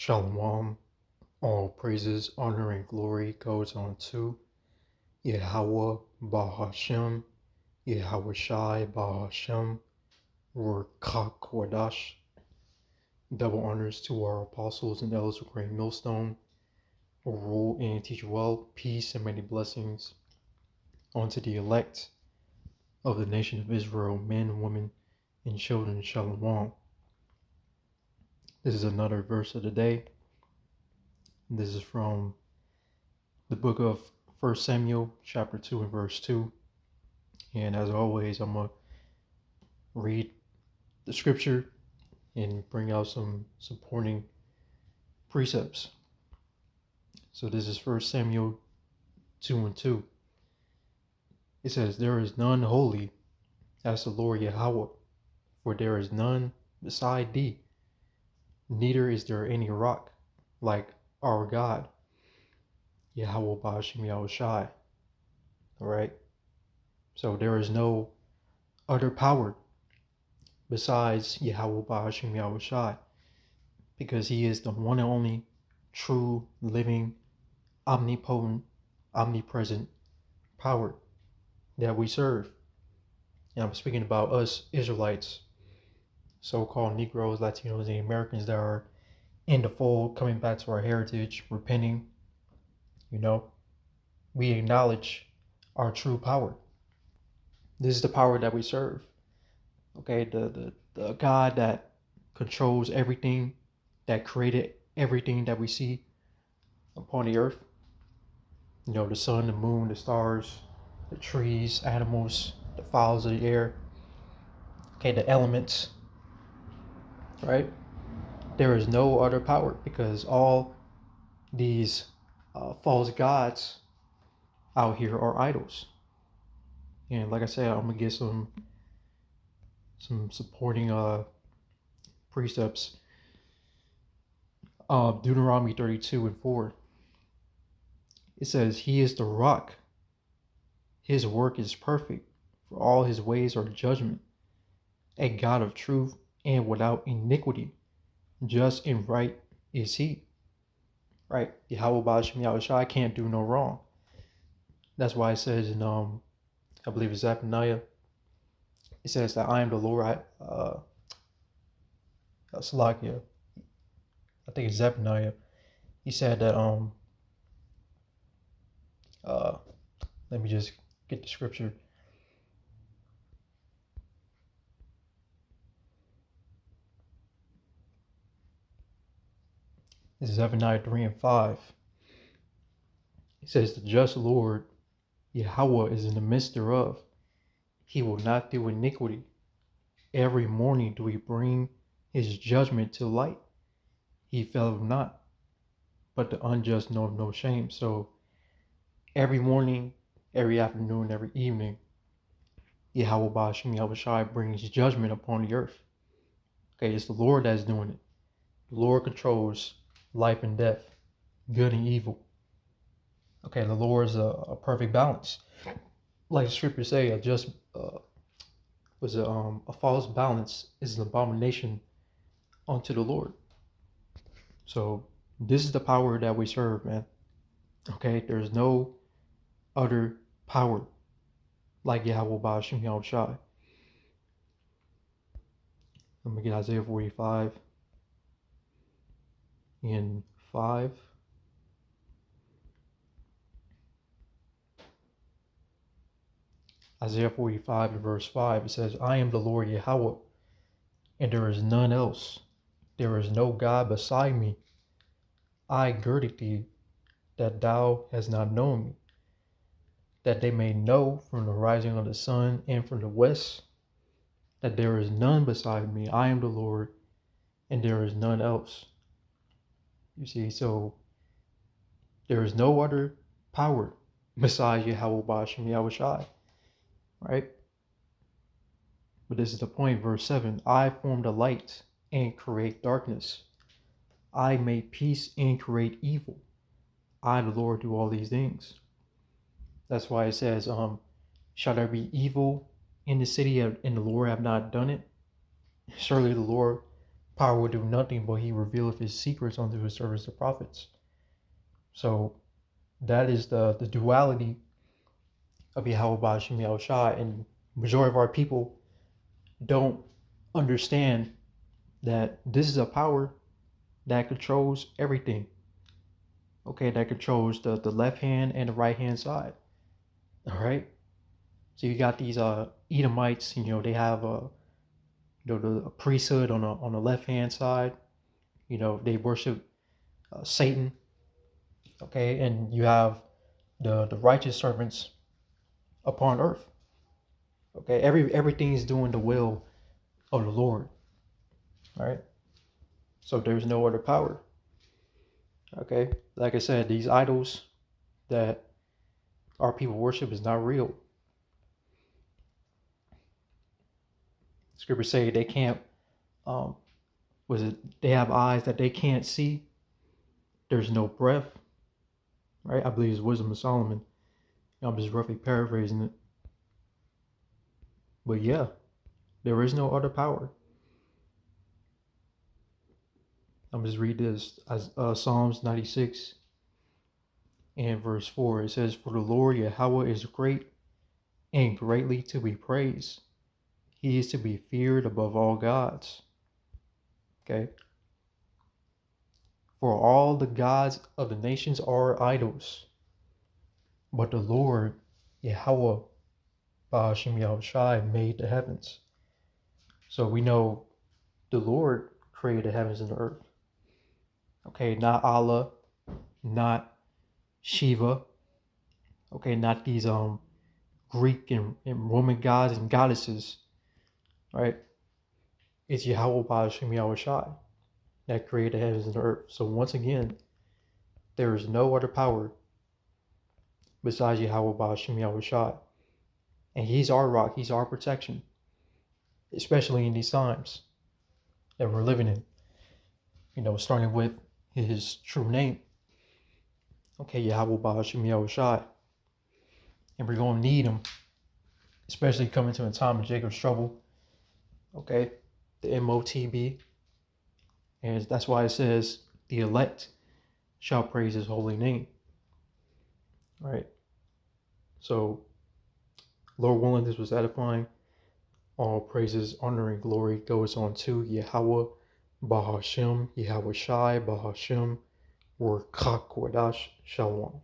Shalom. All praises, honor, and glory goes on to Yahweh Bahashem, Yahweh Shai Bahashem, Ruach Kodash. Double honors to our apostles and elders of Great Millstone, who rule and teach well, peace, and many blessings unto the elect of the nation of Israel, men, women, and children. Shalom. This is another verse of the day. This is from the book of 1 Samuel, chapter 2 and verse 2. And as always, I'm going to read the scripture and bring out some supporting precepts. So this is 1 Samuel 2 and 2. It says, "There is none holy as the Lord Yahweh, for there is none beside thee, neither is there any rock like our God, Yahweh Ba'ashem Yahushai." All right. So there is no other power besides Yahweh Ba'ashem Yahushai, because he is the one and only true, living, omnipotent, omnipresent power that we serve. And I'm speaking about us Israelites, so-called Negroes, Latinos, and Americans that are in the fold, coming back to our heritage, repenting. We acknowledge our true power. This is the power that we serve. Okay, the God that controls everything, that created everything that we see upon the earth. The sun, the moon, the stars, the trees, animals, the fowls of the air, okay, the elements, right? There is no other power, because all these false gods out here are idols. And like I said, I'm gonna get some supporting precepts. Deuteronomy 32 and 4. It says, "He is the rock. His work is perfect, for all his ways are judgment. A God of truth and without iniquity. Just and right is he." Right? Yahweh Ba'ashem Yahushai can't do no wrong. That's why it says in I believe it's Zephaniah, it says that I am the Lord. Salakia, I think it's Zephaniah. He said that let me just get the scripture. This is Zephaniah 3 and 5. It says, "The just Lord Yahweh is in the midst thereof. He will not do iniquity. Every morning do we bring his judgment to light. He faileth not, but the unjust know no shame." So every morning, every afternoon, every evening, Yahweh Ba'ashem Yahushai brings judgment upon the earth. Okay, it's the Lord that's doing it. The Lord controls life and death, good and evil. Okay, the Lord is a perfect balance. Like the scriptures say, a false balance is an abomination unto the Lord. So this is the power that we serve, man. Okay, there's no other power like Yahweh Ba'ashem Yahushai. Let me get Isaiah 45 in 5. Isaiah 45 and verse 5, it says, "I am the Lord Yahweh, and there is none else. There is no God beside me. I girded thee, that thou hast not known me, that they may know from the rising of the sun and from the west, that there is none beside me. I am the Lord, and there is none else." You see, so there is no other power besides Yahweh Ba'ashem Yahushai, right? But this is the point, verse 7. "I form the light and create darkness. I make peace and create evil. I, the Lord, do all these things." That's why it says, "Shall there be evil in the city and the Lord have not done it? Surely the Lord power will do nothing, but he revealeth his secrets unto his servants, the prophets. So that is the duality of Yahweh Ba'ashem Yahushua. And majority of our people don't understand that this is a power that controls everything. Okay, that controls the left hand and the right hand side. All right. So you got these Edomites, they have the priesthood on the left hand side. They worship Satan. Okay, and you have the righteous servants upon earth. Okay, everything is doing the will of the Lord. All right. So there's no other power. Okay, like I said, these idols that our people worship is not real. Scriptures say they can't. They have eyes that they can't see. There's no breath. Right? I believe it's Wisdom of Solomon. I'm just roughly paraphrasing it. But yeah, there is no other power. I'm just read this as Psalms 96 and verse 4. It says, "For the Lord Yahweh is great and greatly to be praised. He is to be feared above all gods." Okay. "For all the gods of the nations are idols, but the Lord Yahweh Ba'ashem Yahushai made the heavens." So we know the Lord created the heavens and the earth. Okay, not Allah, not Shiva. Okay, not these Greek and Roman gods and goddesses. Right? It's Yahweh Ba'ashem Yahushai that created the heavens and the earth. So once again, there is no other power besides Yahweh Ba'ashem Yahushai. And he's our rock, he's our protection, especially in these times that we're living in. Starting with his true name. Okay, Yahweh Ba'ashem Yahushai. And we're going to need him, especially coming to a time of Jacob's trouble. Okay, the MOTB. And that's why it says, the elect shall praise his holy name. All right. So, Lord willing, this was edifying. All praises, honor, and glory goes on to Yahweh Bahashem, Yahweh Shai Bahashem, or Kakwadash Shalom.